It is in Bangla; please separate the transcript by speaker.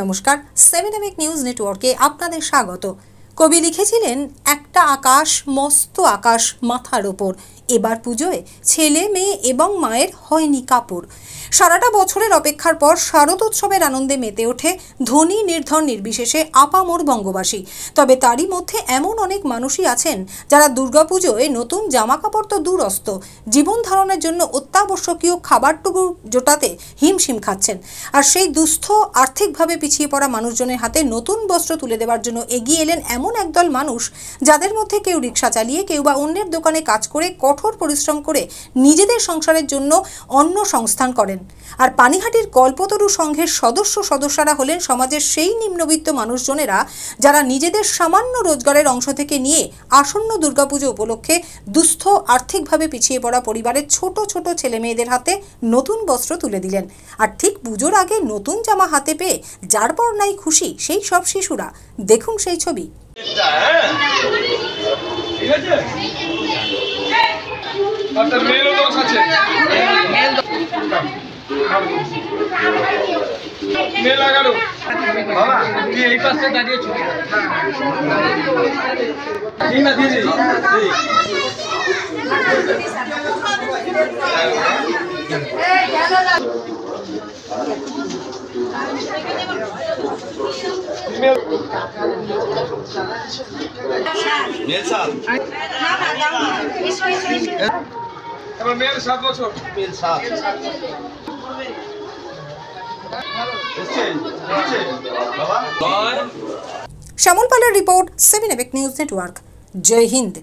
Speaker 1: নমস্কার, 7 নিউজ নেটওয়ার্কে আপনাদের স্বাগত। কবি লিখেছিলেন, একটা আকাশ, মস্ত আকাশ মাথার ওপর, এবার পুজোয় ছেলে মেয়ে এবং মায়ের হয়নি কাপড়। সারাটা বছরের অপেক্ষার পর শারদোৎসবের আনন্দে মেতে ওঠে ধনী নির্ধন নির্বিশেষে আপামর বঙ্গবাসী। তবে তারই মধ্যে এমন অনেক মানুষই আছেন যারা দুর্গাপুজোয় নতুন জামা কাপড় তো দূরস্থ, জীবন ধারণের জন্য অত্যাবশ্যকীয় খাবারটুকু জোটাতে হিমশিম খাচ্ছেন। আর সেই দুস্থ, আর্থিকভাবে পিছিয়ে পড়া মানুষজনের হাতে নতুন বস্ত্র তুলে দেওয়ার জন্য এগিয়ে এলেন এমন একদল মানুষ, যাদের মধ্যে কেউ রিক্সা চালিয়ে, কেউ বা অন্যের দোকানে কাজ করে কঠোর পরিশ্রম করে নিজেদের সংসারের জন্য অন্ন সংস্থান করেন। আর পানিহাটির কল্পতরু সংঘের সদস্যরা হলেন সমাজের সেই নিম্নবিত্ত মানুষজনেরা যারা নিজেদের সামান্য রোজগারের অংশ থেকে নিয়ে আসন্ন দুর্গাপুজো উপলক্ষে দুস্থ, আর্থিকভাবে পিছিয়ে পড়া পরিবারের ছোট ছোট ছেলে মেয়েদের হাতে নতুন বস্ত্র তুলে দিলেন। আর ঠিক পুজোর আগে নতুন জামা হাতে পেয়ে যার পর নাই খুশি সেই সব শিশুরা। দেখুন সেই ছবি। শ্যামল পালের রিপোর্ট, 7 নিউজ নেটওয়ার্ক। জয় হিন্দ।